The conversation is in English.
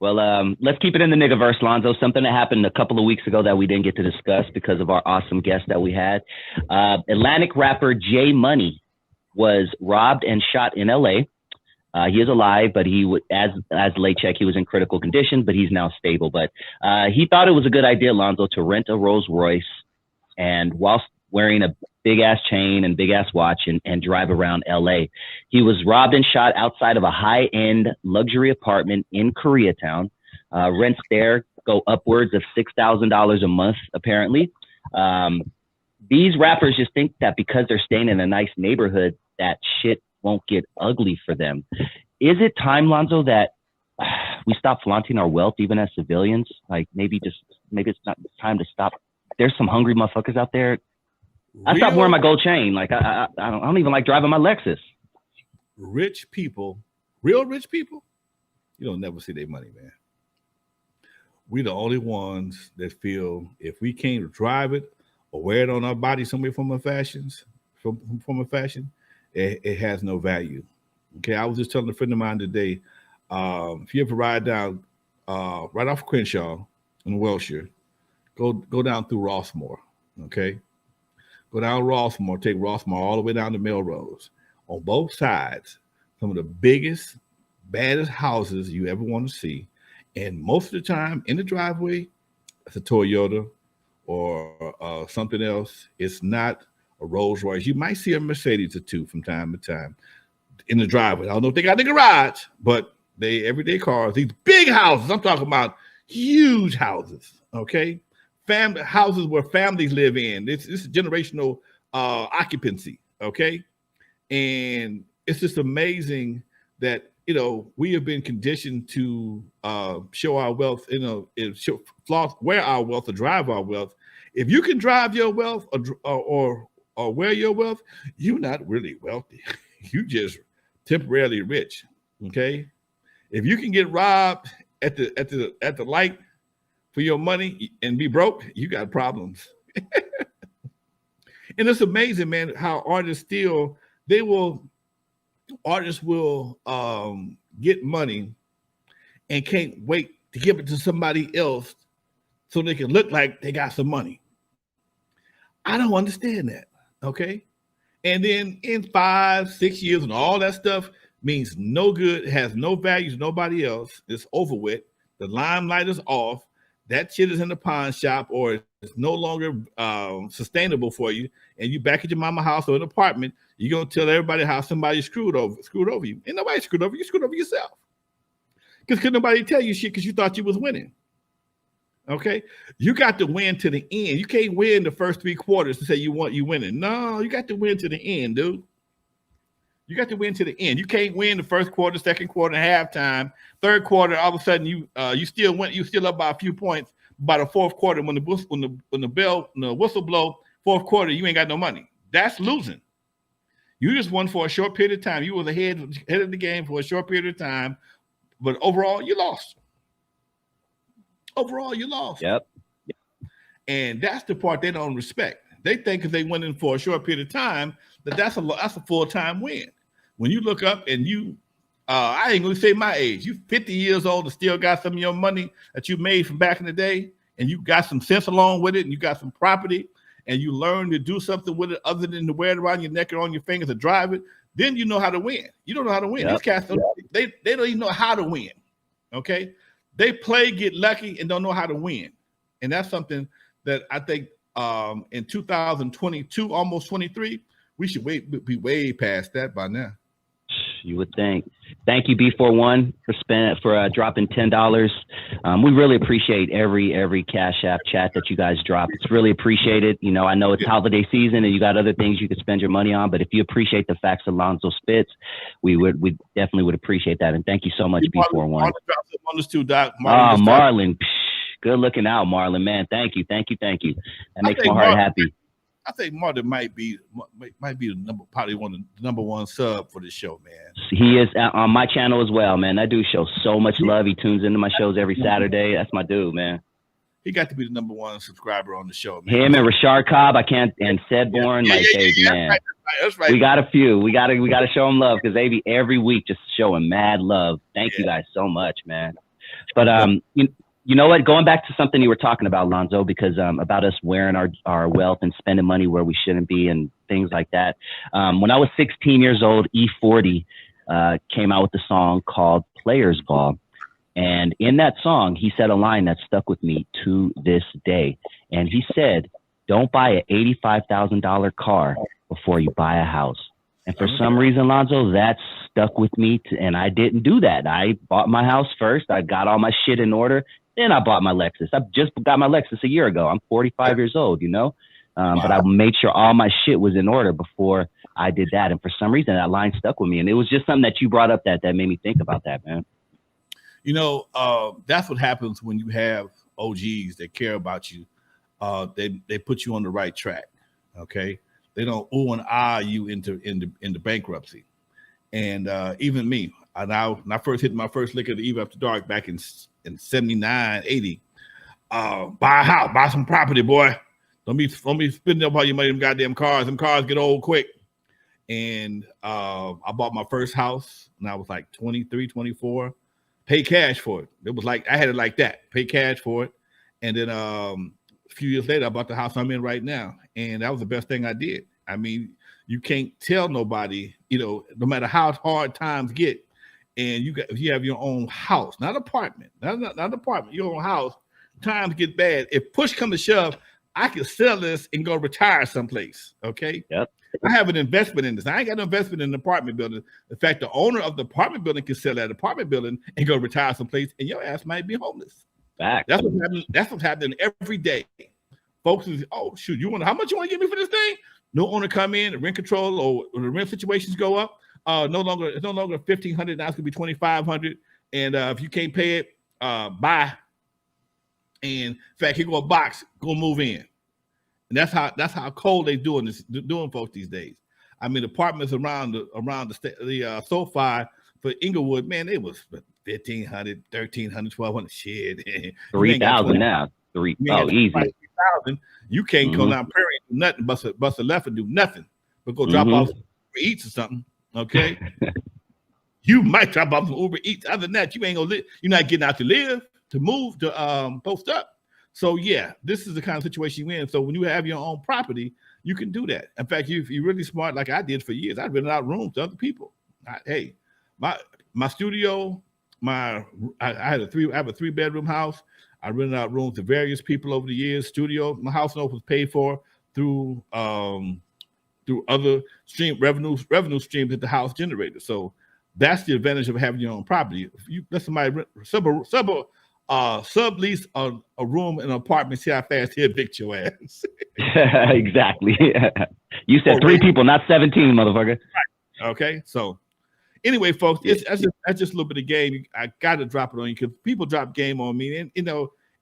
Well, let's keep it in the niggaverse, Lonzo. Something that happened a couple of weeks ago that we didn't get to discuss because of our awesome guest that we had. Atlantic rapper J Money was robbed and shot in L.A. He is alive, but as late check, he was in critical condition, but he's now stable. But he thought it was a good idea, Lonzo, to rent a Rolls Royce, and whilst wearing a big ass chain and big ass watch and drive around LA. He was robbed and shot outside of a high end luxury apartment in Koreatown. Rents there go upwards of $6,000 a month, apparently. These rappers just think that because they're staying in a nice neighborhood, that shit won't get ugly for them. Is it time, Lonzo, that we stop flaunting our wealth even as civilians? Like maybe it's not time to stop. There's some hungry motherfuckers out there. I stopped wearing my gold chain. Like I don't even like driving my Lexus. Rich people, real rich people, you don't never see their money, man. We the only ones that feel if we can't drive it or wear it on our body somewhere from a fashion, it has no value. Okay, I was just telling a friend of mine today, if you ever ride down right off Crenshaw in Wilshire, go down through Rossmore, okay? Go down Rossmore, take Rossmore all the way down to Melrose. On both sides, some of the biggest, baddest houses you ever want to see. And most of the time in the driveway, it's a Toyota or something else. It's not a Rolls Royce. You might see a Mercedes or two from time to time in the driveway. I don't know if they got the garage, but they everyday cars, these big houses. I'm talking about huge houses, okay? Family houses where families live in. This is generational occupancy, okay? And it's just amazing that we have been conditioned to show our wealth, wear our wealth or drive our wealth. If you can drive your wealth or wear your wealth, you're not really wealthy. You just temporarily rich, okay? If you can get robbed at the light for your money and be broke, you got problems. And it's amazing, man, how artists will get money and can't wait to give it to somebody else so they can look like they got some money. I don't understand that, okay? And then in 5-6 years and all that stuff means no good, has no value to nobody else. It's over with. The limelight is off. That shit is in the pawn shop or it's no longer sustainable for you. And you back at your mama house or an apartment, you're going to tell everybody how somebody screwed over you. Ain't nobody screwed over you. You screwed over yourself. Because couldn't nobody tell you shit because you thought you was winning. Okay? You got to win to the end. You can't win the first 3 quarters to say you winning. No, you got to win to the end, dude. You got to win to the end. You can't win the first quarter, second quarter, halftime, third quarter. All of a sudden, you still win. You still up by a few points. By the fourth quarter, when the whistle blow, fourth quarter, you ain't got no money. That's losing. You just won for a short period of time. You was ahead of the game for a short period of time, but overall, you lost. Overall, you lost. Yep. And that's the part they don't respect. They think if they went in for a short period of time, that's a full-time win. When you look up and I ain't gonna say my age, you 50 years old and still got some of your money that you made from back in the day, and you got some sense along with it, and you got some property, and you learn to do something with it other than to wear it around your neck or on your fingers or drive it, then you know how to win. You don't know how to win. Yep. These cats, they don't even know how to win, okay? They play, get lucky, and don't know how to win. And that's something that I think in 2022, almost 23, we should be way past that by now. You would think. Thank you, B41, for dropping $10. We really appreciate every Cash App chat that you guys drop. It's really appreciated. I know it's holiday season and you got other things you could spend your money on, but if you appreciate the facts Lonzo spits, we definitely would appreciate that. And thank you so much, B41. Marlon. Good looking out, Marlon, man. Thank you. That makes my heart happy. I think Martin might be probably one of the number one sub for this show, man. He is on my channel as well, man. That dude shows so much love. He tunes into my shows every Saturday. That's my dude, man. He got to be the number one subscriber on the show, man. Him and Rashard Cobb, and Sedborn, man. That's right. We got a few. We got to show him love because they be every week just showing mad love. Thank you guys so much, man. But you know what? Going back to something you were talking about, Lonzo, because about us wearing our wealth and spending money where we shouldn't be and things like that. When I was 16 years old, E40 came out with a song called Players Ball. And in that song, he said a line that stuck with me to this day. And he said, don't buy an $85,000 car before you buy a house. And for some reason, Lonzo, that stuck with me. And I didn't do that. I bought my house first. I got all my shit in order. Then I bought my Lexus. I just got my Lexus a year ago. I'm 45 years old, you know. But I made sure all my shit was in order before I did that. And for some reason, that line stuck with me. And it was just something that you brought up that made me think about that, man. You know, that's what happens when you have OGs that care about you. They put you on the right track. Okay, they don't ooh and ah you into bankruptcy. And even me, when I first hit my first lick of the Eve After Dark back in 79, 80, buy a house, buy some property, boy. Don't be spending up all your money in them goddamn cars. Them cars get old quick. And I bought my first house when I was like 23, 24. Pay cash for it. It was like I had it like that. Pay cash for it, and then a few years later, I bought the house I'm in right now, and that was the best thing I did. I mean, you can't tell nobody, you know, no matter how hard times get, and if you have your own house, not apartment, not apartment, your own house. Times get bad. If push comes to shove, I can sell this and go retire someplace. Okay. Yep. I have an investment in this. I ain't got no investment in an apartment building. In fact, the owner of the apartment building can sell that apartment building and go retire someplace, and your ass might be homeless. Back. That's what's happening. That's what's happening every day. Folks is, oh shoot, how much you want to give me for this thing? No owner come in, the rent control or the rent situations go up. It's no longer $1,500. Now it's gonna be $2,500. And if you can't pay it, buy. And in fact, here go a box, go move in. And that's how cold they doing folks these days. I mean, apartments around the SoFi for Inglewood, man, they was $1,500, $1,300, $1,200. Shit, 3,000 now. Easy. 3,000. You can't go down Prairie and do nothing, bust a left and do nothing, but go drop off Uber Eats or something. Okay, you might drop off some Uber Eats. Other than that, you ain't gonna live. You're not getting out to live, to move, to post up. So yeah, this is the kind of situation you're in. So when you have your own property, you can do that. In fact, if you're really smart, like I did for years, I rented out rooms to other people. Hey, my studio, I have a 3-bedroom house. I rented out rooms to various people over the years. Studio, my house note was paid for through other revenue streams that the house generated. So that's the advantage of having your own property. If you let somebody rent, sublease a room in an apartment, see how fast he'll evict your ass. Exactly. You said 3 people, not 17, motherfucker. Right. Okay. So anyway, folks, that's just a little bit of game. I got to drop it on you because people drop game on me. And, you know,